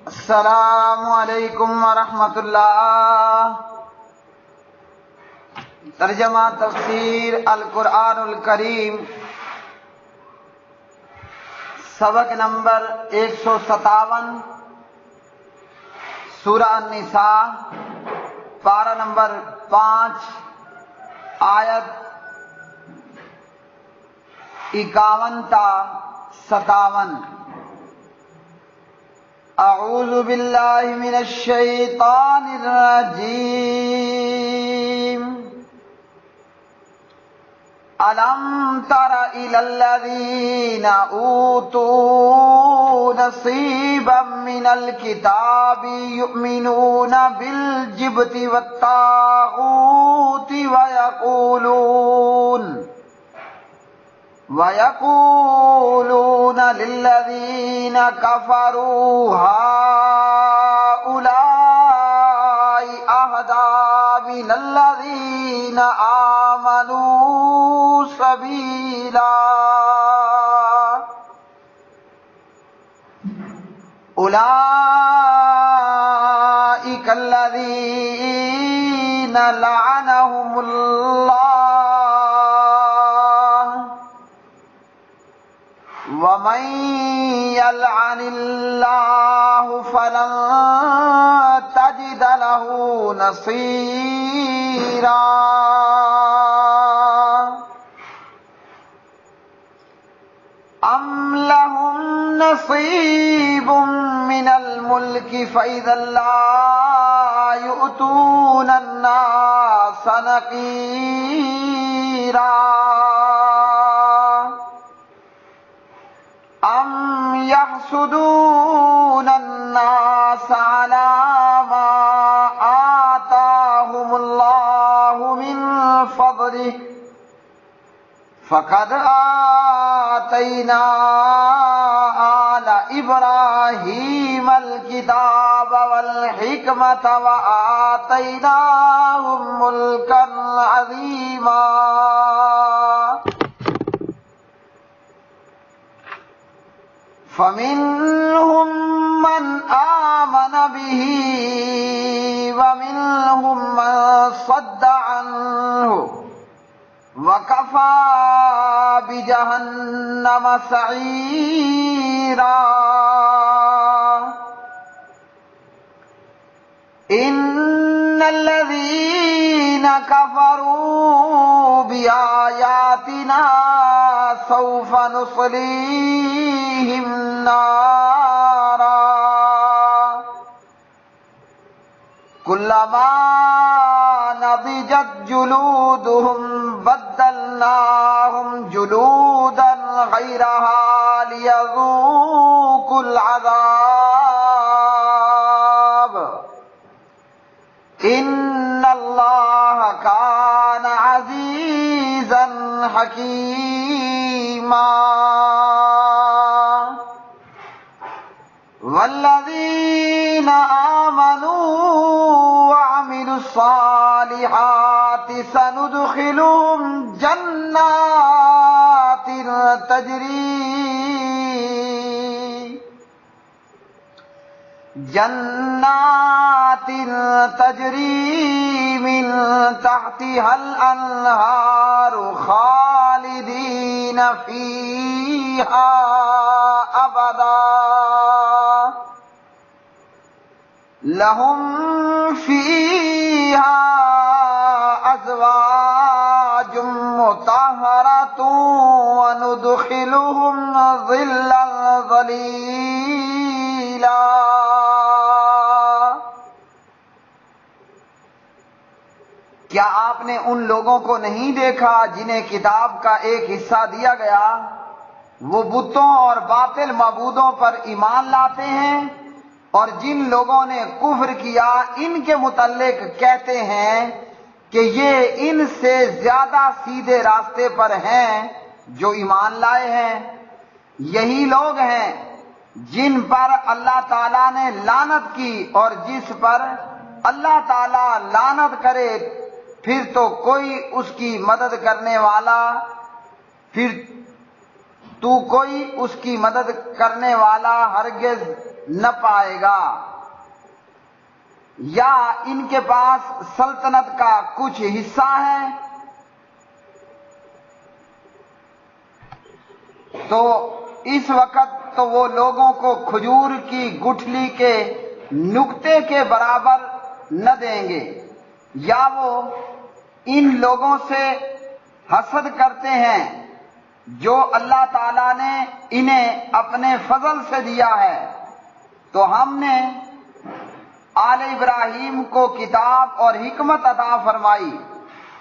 السلام علیکم ورحمۃ اللہ۔ ترجمہ تفسیر القرآن الکریم، سبق نمبر 157، سورہ النساء، پارہ نمبر 5، آیت 51 تا 57۔ اعوذ باللہ من الشیطان الرجیم۔ أَلَمْ تَرَ إِلَى الَّذِينَ أُوتُوا نَصِيبًا مِنَ الْكِتَابِ يُؤْمِنُونَ بِالْجِبْتِ وَالطَّاغُوتِ وَيَقُولُونَ لِلَّذِينَ كَفَرُوا هَؤُلَاءِ أَهْدَىٰ مِنَ الَّذِينَ آمَنُوا سَبِيلًا۔ أُولَٰئِكَ الَّذِينَ لَعَنَهُمُ اللَّهُ وَمَن يَلْعَنِ اللَّهُ فَلَن تَجِدَ لَهُ نَصِيرًا۔ أَمْ لَهُمْ نَصِيبٌ مِّنَ الْمُلْكِ فَإِذًا لَّا يُؤْتُونَ النَّاسَ نَقِيرًا۔ أَمْ يَحْسُدُونَ النَّاسَ عَلَىٰ مَا آتَاهُمُ اللَّهُ مِنْ فَضْلِهِ فَقَدْ آتَيْنَا آلَ إِبْرَاهِيمَ الْكِتَابَ وَالْحِكْمَةَ وَآتَيْنَاهُم مُّلْكًا عَظِيمًا۔ فَمِنْهُم مَّنْ آمَنَ بِهِ وَمِنْهُم مَّن صَدَّ عَنْهُ وَكَفَىٰ بِجَهَنَّمَ سَعِيرًا۔ إِنَّ الَّذِينَ كَفَرُوا بِآيَاتِنَا سَوْفَ نُصْلِيهِمْ نَارًا كُلَّمَا نَضِجَتْ جُلُودُهُمْ بَدَّلْنَاهُمْ جُلُودًا غَيْرَهَا لِيَذُوقُوا الْعَذَابَ إِنَّ اللَّهَ كَانَ عَزِيزًا حَكِيمًا۔ وَالَّذِينَ آمَنُوا وَعَمِلُوا الصَّالِحَاتِ سَنُدْخِلُهُمْ جَنَّاتٍ تَجْرِي مِن تَحْتِهَا الْأَنْهَارُ خَالِدِينَ فِيهَا أَبَدًا لَهُمْ فِيهَا أَزْوَاجٌ مُّطَهَّرَةٌ وَنُدْخِلُهُمْ ظِلًّا ظَلِيلًا۔ کیا آپ نے ان لوگوں کو نہیں دیکھا جنہیں کتاب کا ایک حصہ دیا گیا؟ وہ بتوں اور باطل معبودوں پر ایمان لاتے ہیں، اور جن لوگوں نے کفر کیا ان کے متعلق کہتے ہیں کہ یہ ان سے زیادہ سیدھے راستے پر ہیں جو ایمان لائے ہیں۔ یہی لوگ ہیں جن پر اللہ تعالیٰ نے لعنت کی، اور جس پر اللہ تعالیٰ لعنت کرے پھر تو کوئی اس کی مدد کرنے والا ہرگز نہ پائے گا، یا ان کے پاس سلطنت کا کچھ حصہ ہے تو اس وقت تو وہ لوگوں کو کھجور کی گٹھلی کے نقطے کے برابر نہ دیں گے، یا وہ ان لوگوں سے حسد کرتے ہیں جو اللہ تعالیٰ نے انہیں اپنے فضل سے دیا ہے۔ تو ہم نے آل ابراہیم کو کتاب اور حکمت عطا فرمائی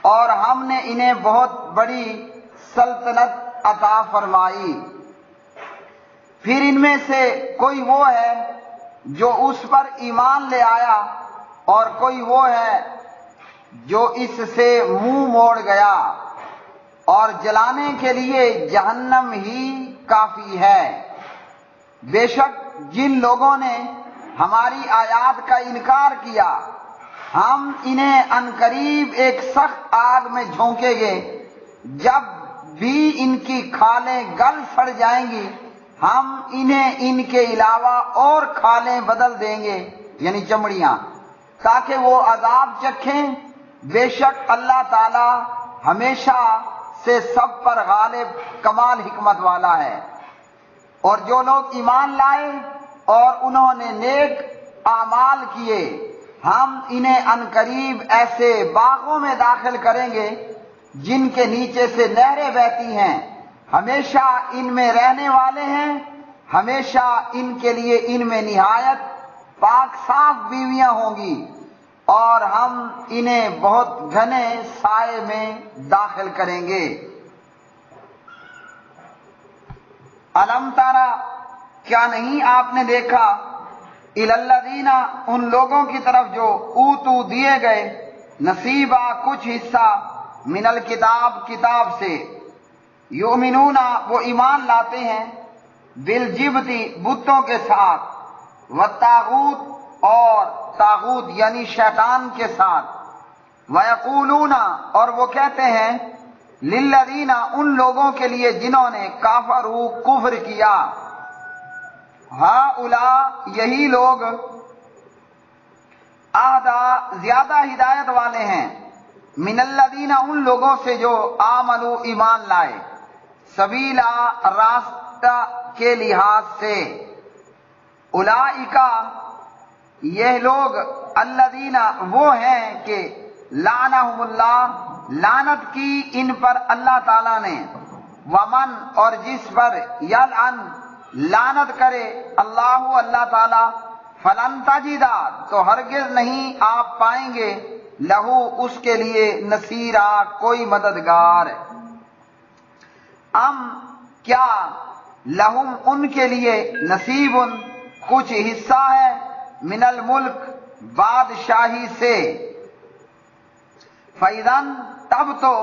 اور ہم نے انہیں بہت بڑی سلطنت عطا فرمائی۔ پھر ان میں سے کوئی وہ ہے جو اس پر ایمان لے آیا اور کوئی وہ ہے جو اس سے منہ موڑ گیا، اور جلانے کے لیے جہنم ہی کافی ہے۔ بے شک جن لوگوں نے ہماری آیات کا انکار کیا ہم انہیں عنقریب ایک سخت آگ میں جھونکیں گے، جب بھی ان کی کھالیں گل سڑ جائیں گی ہم انہیں ان کے علاوہ اور کھالیں بدل دیں گے، یعنی چمڑیاں، تاکہ وہ عذاب چکھیں۔ بے شک اللہ تعالی ہمیشہ سے سب پر غالب کمال حکمت والا ہے۔ اور جو لوگ ایمان لائے اور انہوں نے نیک اعمال کیے ہم انہیں عنقریب ایسے باغوں میں داخل کریں گے جن کے نیچے سے نہریں بہتی ہیں، ہمیشہ ان میں رہنے والے ہیں، ہمیشہ ان کے لیے ان میں نہایت پاک صاف بیویاں ہوں گی، اور ہم انہیں بہت گھنے سائے میں داخل کریں گے۔ الم تارا، کیا نہیں آپ نے دیکھا، الی الذین، ان لوگوں کی طرف جو اوتو دیے گئے، نصیبہ کچھ حصہ، من الکتاب کتاب سے، یؤمنون وہ ایمان لاتے ہیں، بالجبتی بتوں کے ساتھ، والطاغوت اور طاغوت یعنی شیطان کے ساتھ، ویقولون اور وہ کہتے ہیں، للذین ان لوگوں کے لیے جنہوں نے کافروا کفر کیا، ہؤلاء یہی لوگ، اہدی زیادہ ہدایت والے ہیں، من الذین ان لوگوں سے جو آمنوا ایمان لائے، سبیلا راستہ کے لحاظ سے، اولئک یہ لوگ، الذین وہ ہیں کہ لعنہم اللہ لعنت کی ان پر اللہ تعالیٰ نے، ومن اور جس پر یلعن لعنت کرے اللہ اللہ تعالیٰ، فلن تجدا تو ہرگز نہیں آپ پائیں گے، لہو اس کے لیے نصیرا کوئی مددگار۔ ام کیا، لہم ان کے لیے، نصیب کچھ حصہ ہے، من الملک بادشاہی سے، فَإِذَن تب تو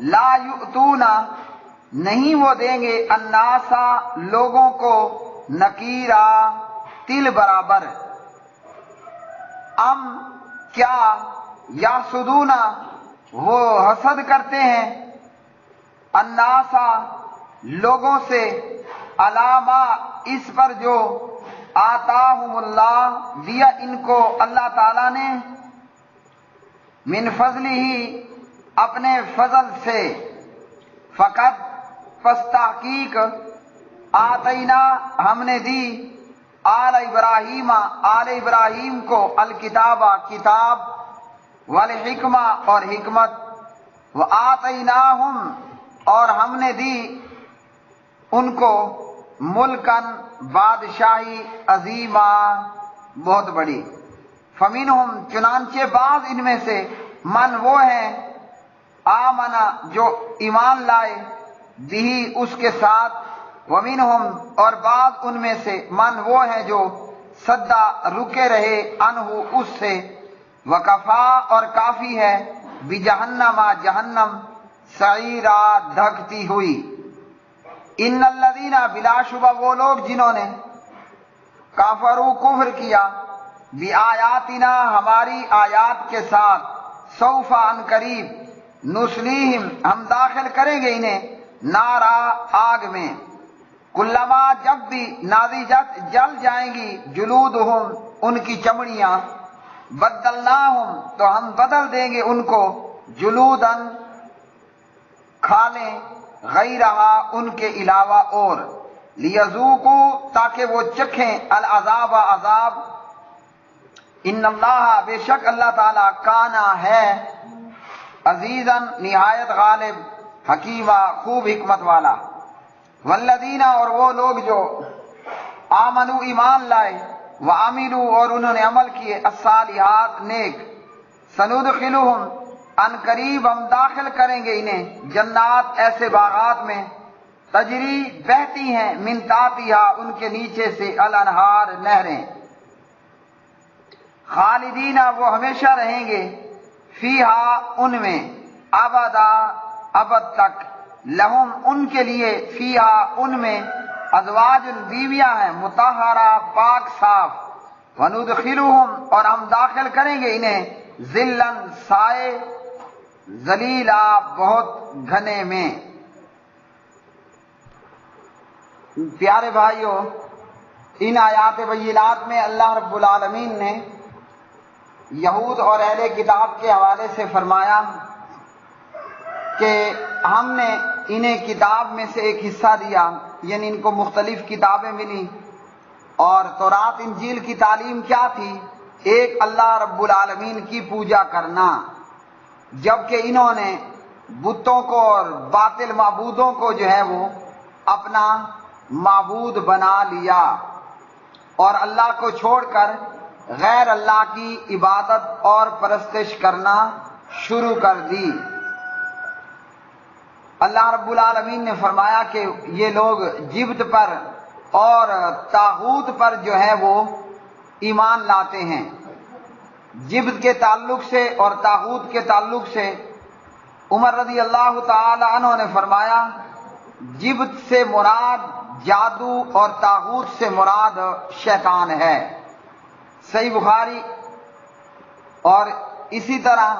لا یؤتون نہیں وہ دیں گے، الناس لوگوں کو، نکیرا تل برابر۔ ام کیا، یحسدون وہ حسد کرتے ہیں، الناس لوگوں سے، علامہ اس پر جو، آتاہم اللہ دیا ان کو اللہ تعالیٰ نے، من فضلہ اپنے فضل سے، فقط پس تحقیق، آتینا ہم نے دی، آل ابراہیم آل ابراہیم کو، الکتاب کتاب، والحکمہ اور حکمت، وآتیناہم اور ہم نے دی ان کو، ملکن بادشاہی، عظیمہ بہت بڑی، فمنہم چنانچہ بعض ان میں سے، من وہ ہیں، آمنا جو ایمان لائے، بھی اس کے ساتھ، ومنہم اور بعض ان میں سے، من وہ ہیں جو صدا رکے رہے، انہو اس سے، وکفا اور کافی ہے، بجہنم جہنم، سعیرا دھکتی ہوئی۔ ان الذین بلا شبہ وہ لوگ جنہوں نے، کافروا کفر کیا، بآیاتنا ہماری آیات کے ساتھ، سوف ان قریب، نسلیہم ہم داخل کریں گے انہیں، نارا آگ میں، کلما جب بھی ناضجت جل جائیں گی جلودہم ان کی چمڑیاں بدلناہم تو ہم بدل دیں گے ان کو جلودن کھالیں غیرہا ان کے علاوہ اور لیذوقوا تاکہ وہ چکھیں العذاب عذاب ان اللہ بے شک اللہ تعالی کانا ہے عزیزاً نہایت غالب حکیمہ خوب حکمت والا والذین اور وہ لوگ جو آمنوا ایمان لائے وعملوا اور انہوں نے عمل کیے الصالحات نیک سندخلہم ان قریب ہم داخل کریں گے انہیں جنات ایسے باغات میں تجری بہتی ہیں من تحتہا ان کے نیچے سے الانہار نہریں خالدین وہ ہمیشہ رہیں گے فیہا ان میں ابدا ابد تک لہم ان کے لیے فیہا ان میں ازواج بیویاں ہیں مطہرہ پاک صاف وندخلہم اور ہم داخل کریں گے انہیں ذلن سائے ذلیلا بہت گھنے میں۔ پیارے بھائیوں، ان آیات بینات میں اللہ رب العالمین نے یہود اور اہل کتاب کے حوالے سے فرمایا کہ ہم نے انہیں کتاب میں سے ایک حصہ دیا، یعنی ان کو مختلف کتابیں ملی، اور تورات انجیل کی تعلیم کیا تھی؟ ایک اللہ رب العالمین کی پوجا کرنا، جبکہ انہوں نے بتوں کو اور باطل معبودوں کو جو ہے وہ اپنا معبود بنا لیا اور اللہ کو چھوڑ کر غیر اللہ کی عبادت اور پرستش کرنا شروع کر دی۔ اللہ رب العالمین نے فرمایا کہ یہ لوگ جبت پر اور طاغوت پر جو ہے وہ ایمان لاتے ہیں۔ جبت کے تعلق سے اور طاغوت کے تعلق سے عمر رضی اللہ تعالی عنہ نے فرمایا جبت سے مراد جادو اور طاغوت سے مراد شیطان ہے۔ صحیح بخاری اور اسی طرح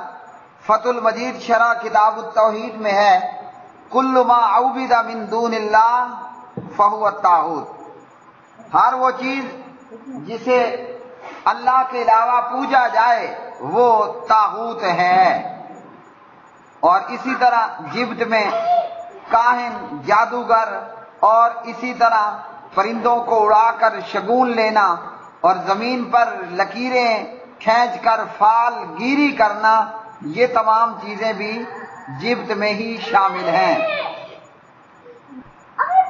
فتح المجید شرح کتاب التوحید میں ہے کل ما عبد من دون اللہ فہو الطاغوت، ہر وہ چیز جسے اللہ کے علاوہ پوجا جائے وہ طاغوت ہے۔ اور اسی طرح جبت میں کاہن، جادوگر اور اسی طرح پرندوں کو اڑا کر شگون لینا اور زمین پر لکیریں کھینچ کر فال گیری کرنا، یہ تمام چیزیں بھی جبت میں ہی شامل ہیں۔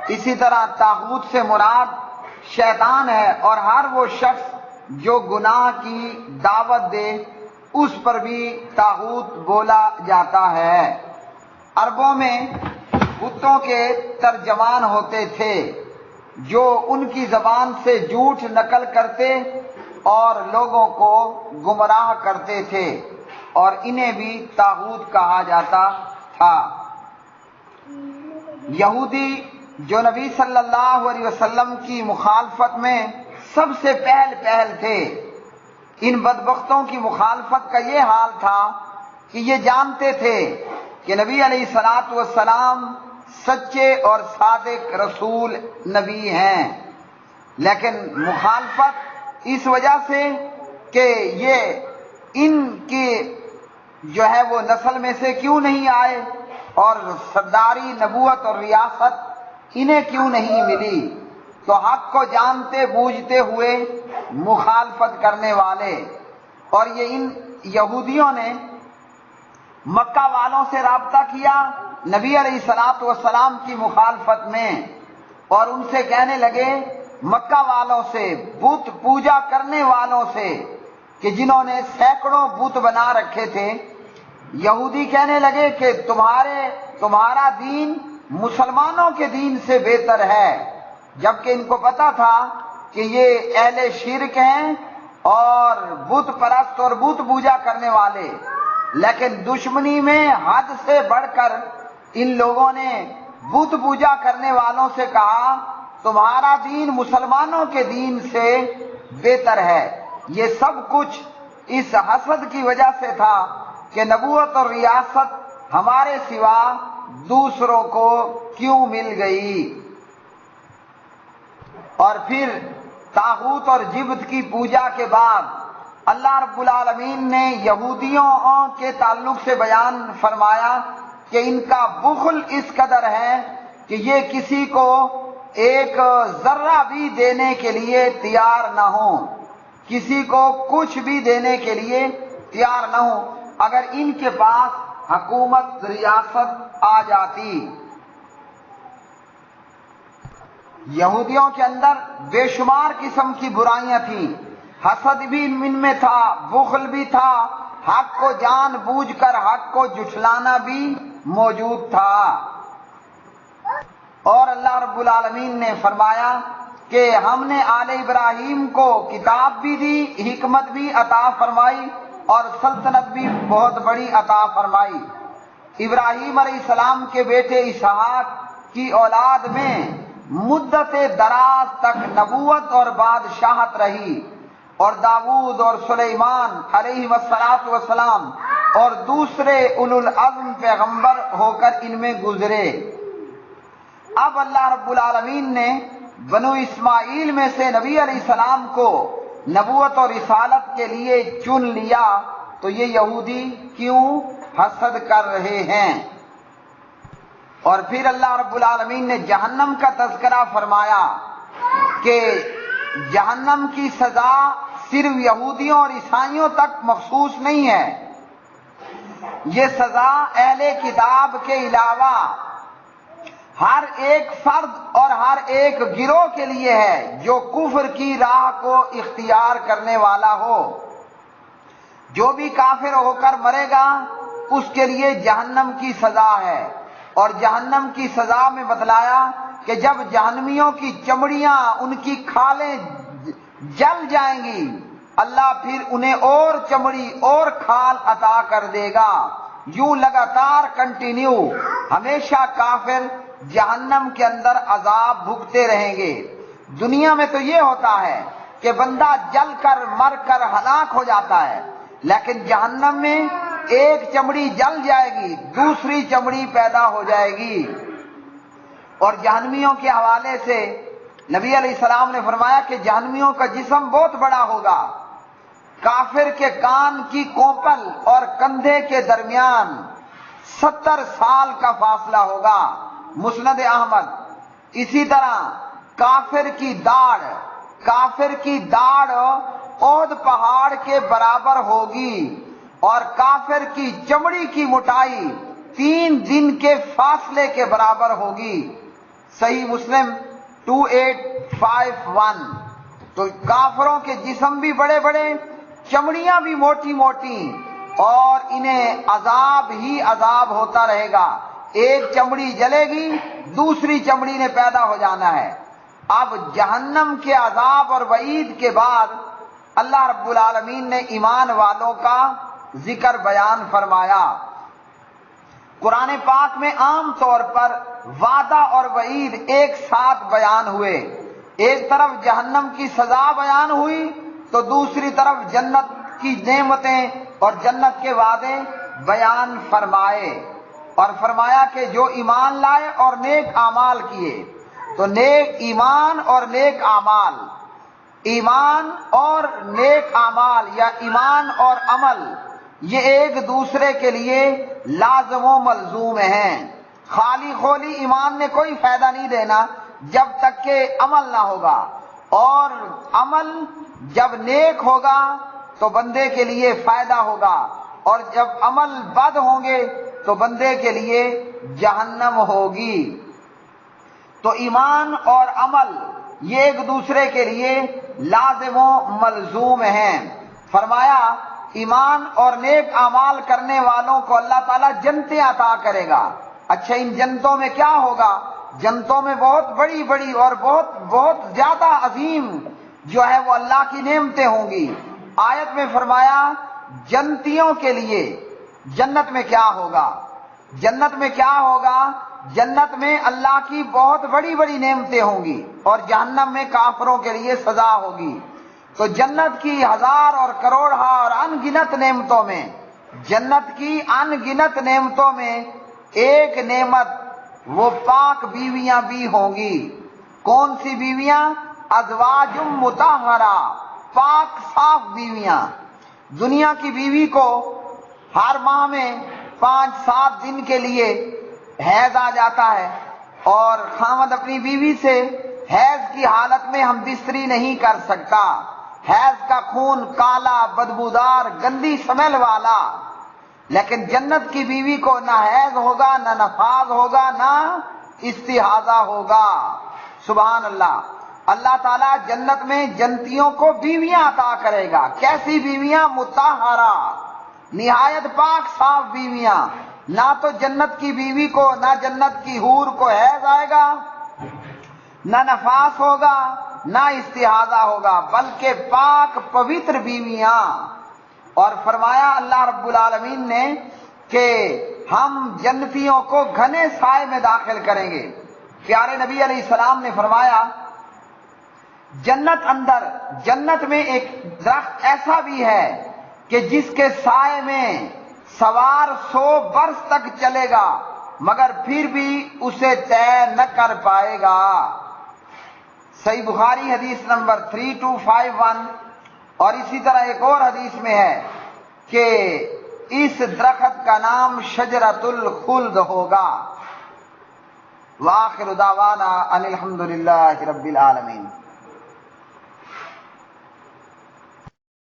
اسی طرح طاغوت سے مراد شیطان ہے، اور ہر وہ شخص جو گناہ کی دعوت دے اس پر بھی طاغوت بولا جاتا ہے۔ عربوں میں بتوں کے ترجمان ہوتے تھے جو ان کی زبان سے جھوٹ نقل کرتے اور لوگوں کو گمراہ کرتے تھے، اور انہیں بھی طاغوت کہا جاتا تھا۔ یہودی جو نبی صلی اللہ علیہ وسلم کی مخالفت میں سب سے پہل تھے، ان بدبختوں کی مخالفت کا یہ حال تھا کہ یہ جانتے تھے کہ نبی علیہ الصلوۃ والسلام سچے اور صادق رسول نبی ہیں، لیکن مخالفت اس وجہ سے کہ یہ ان کی جو ہے وہ نسل میں سے کیوں نہیں آئے اور سرداری نبوت اور ریاست انہیں کیوں نہیں ملی، تو حق کو جانتے بوجھتے ہوئے مخالفت کرنے والے۔ اور یہ ان یہودیوں نے مکہ والوں سے رابطہ کیا نبی علیہ الصلوۃ والسلام کی مخالفت میں، اور ان سے کہنے لگے، مکہ والوں سے، بت پوجا کرنے والوں سے کہ جنہوں نے سینکڑوں بت بنا رکھے تھے، یہودی کہنے لگے کہ تمہارا دین مسلمانوں کے دین سے بہتر ہے، جبکہ ان کو پتا تھا کہ یہ اہل شرک ہیں اور بت پرست اور بت پوجا کرنے والے، لیکن دشمنی میں حد سے بڑھ کر ان لوگوں نے بت پوجا کرنے والوں سے کہا تمہارا دین مسلمانوں کے دین سے بہتر ہے۔ یہ سب کچھ اس حسد کی وجہ سے تھا کہ نبوت اور ریاست ہمارے سوا دوسروں کو کیوں مل گئی۔ اور پھر طاغوت اور جبت کی پوجا کے بعد اللہ رب العالمین نے یہودیوں کے تعلق سے بیان فرمایا کہ ان کا بخل اس قدر ہے کہ یہ کسی کو ایک ذرہ بھی دینے کے لیے تیار نہ ہو، کسی کو کچھ بھی دینے کے لیے تیار نہ ہو اگر ان کے پاس حکومت ریاست آ جاتی۔ یہودیوں کے اندر بے شمار قسم کی برائیاں تھیں، حسد بھی ان میں تھا، بخل بھی تھا، حق کو جان بوجھ کر حق کو جھٹلانا بھی موجود تھا۔ اور اللہ رب العالمین نے فرمایا کہ ہم نے آل ابراہیم کو کتاب بھی دی، حکمت بھی عطا فرمائی اور سلطنت بھی بہت بڑی عطا فرمائی۔ ابراہیم علیہ السلام کے بیٹے اسحاق کی اولاد میں مدت دراز تک نبوت اور بادشاہت رہی، اور داؤد اور سلیمان علیہ السلام اور دوسرے اولو العزم پیغمبر ہو کر ان میں گزرے۔ اب اللہ رب العالمین نے بنو اسماعیل میں سے نبی علیہ السلام کو نبوت اور رسالت کے لیے چن لیا، تو یہ یہودی کیوں حسد کر رہے ہیں؟ اور پھر اللہ رب العالمین نے جہنم کا تذکرہ فرمایا کہ جہنم کی سزا صرف یہودیوں اور عیسائیوں تک مخصوص نہیں ہے، یہ سزا اہل کتاب کے علاوہ ہر ایک فرد اور ہر ایک گروہ کے لیے ہے جو کفر کی راہ کو اختیار کرنے والا ہو۔ جو بھی کافر ہو کر مرے گا اس کے لیے جہنم کی سزا ہے، اور جہنم کی سزا میں بتلایا کہ جب جہنمیوں کی چمڑیاں، ان کی کھالیں جل جائیں گی، اللہ پھر انہیں اور چمڑی اور کھال عطا کر دے گا، یوں لگاتار کنٹینیو ہمیشہ کافر جہنم کے اندر عذاب بھگتے رہیں گے۔ دنیا میں تو یہ ہوتا ہے کہ بندہ جل کر مر کر ہلاک ہو جاتا ہے، لیکن جہنم میں ایک چمڑی جل جائے گی، دوسری چمڑی پیدا ہو جائے گی۔ اور جہنمیوں کے حوالے سے نبی علیہ السلام نے فرمایا کہ جہنمیوں کا جسم بہت بڑا ہوگا، کافر کے کان کی کوپل اور کندھے کے درمیان 70 سال کا فاصلہ ہوگا، مسند احمد۔ اسی طرح کافر کی داڑھ احد پہاڑ کے برابر ہوگی، اور کافر کی چمڑی کی موٹائی 3 دن کے فاصلے کے برابر ہوگی، صحیح مسلم 2851۔ تو کافروں کے جسم بھی بڑے بڑے، چمڑیاں بھی موٹی موٹی، اور انہیں عذاب ہی عذاب ہوتا رہے گا، ایک چمڑی جلے گی دوسری چمڑی نے پیدا ہو جانا ہے۔ اب جہنم کے عذاب اور وعید کے بعد اللہ رب العالمین نے ایمان والوں کا ذکر بیان فرمایا۔ قرآن پاک میں عام طور پر وعدہ اور وعید ایک ساتھ بیان ہوئے، ایک طرف جہنم کی سزا بیان ہوئی تو دوسری طرف جنت کی نعمتیں اور جنت کے وعدے بیان فرمائے، اور فرمایا کہ جو ایمان لائے اور نیک اعمال کیے، تو ایمان اور نیک اعمال، ایمان اور نیک اعمال یا ایمان اور عمل، یہ ایک دوسرے کے لیے لازم و ملزوم ہیں۔ خالی خولی ایمان نے کوئی فائدہ نہیں دینا جب تک کہ عمل نہ ہوگا، اور عمل جب نیک ہوگا تو بندے کے لیے فائدہ ہوگا، اور جب عمل بد ہوں گے تو بندے کے لیے جہنم ہوگی۔ تو ایمان اور عمل یہ ایک دوسرے کے لیے لازم و ملزوم ہیں۔ فرمایا ایمان اور نیک اعمال کرنے والوں کو اللہ تعالیٰ جنتیں عطا کرے گا۔ اچھا، ان جنتوں میں کیا ہوگا؟ جنتوں میں بہت بڑی بڑی اور بہت زیادہ عظیم جو ہے وہ اللہ کی نعمتیں ہوں گی۔ آیت میں فرمایا جنتیوں کے لیے جنت میں کیا ہوگا؟ جنت میں کیا ہوگا؟ جنت میں اللہ کی بہت بڑی بڑی نعمتیں ہوں گی، اور جہنم میں کافروں کے لیے سزا ہوگی۔ تو جنت کی ہزار اور کروڑہا اور ان گنت نعمتوں میں، جنت کی ان گنت نعمتوں میں ایک نعمت وہ پاک بیویاں بھی ہوں گی۔ کون سی بیویاں؟ ازواج مطہرہ، پاک صاف بیویاں۔ دنیا کی بیوی کو ہر ماہ میں 5-7 دن کے لیے حیض آ جاتا ہے، اور خاوند اپنی بیوی سے حیض کی حالت میں ہم بستری نہیں کر سکتا۔ حیض کا خون کالا، بدبودار، گندی سمیل والا۔ لیکن جنت کی بیوی کو نہ حیض ہوگا، نہ نفاذ ہوگا، نہ استحاضہ ہوگا۔ سبحان اللہ۔ اللہ تعالیٰ جنت میں جنتیوں کو بیویاں عطا کرے گا۔ کیسی بیویاں؟ مطہرہ، نہایت پاک صاف بیویاں۔ نہ تو جنت کی بیوی کو، نہ جنت کی حور کو حیض آئے گا، نہ نفاس ہوگا، نہ استحاضہ ہوگا، بلکہ پاک پوتر بیویاں۔ اور فرمایا اللہ رب العالمین نے کہ ہم جنتیوں کو گھنے سائے میں داخل کریں گے۔ پیارے نبی علیہ السلام نے فرمایا جنت میں ایک درخت ایسا بھی ہے کہ جس کے سائے میں سوار 100 برس تک چلے گا مگر پھر بھی اسے طے نہ کر پائے گا۔ صحیح بخاری حدیث نمبر 3251۔ اور اسی طرح ایک اور حدیث میں ہے کہ اس درخت کا نام شجرۃ الخلد ہوگا۔ وآخر دعوانا ان الحمد للہ رب العالمین۔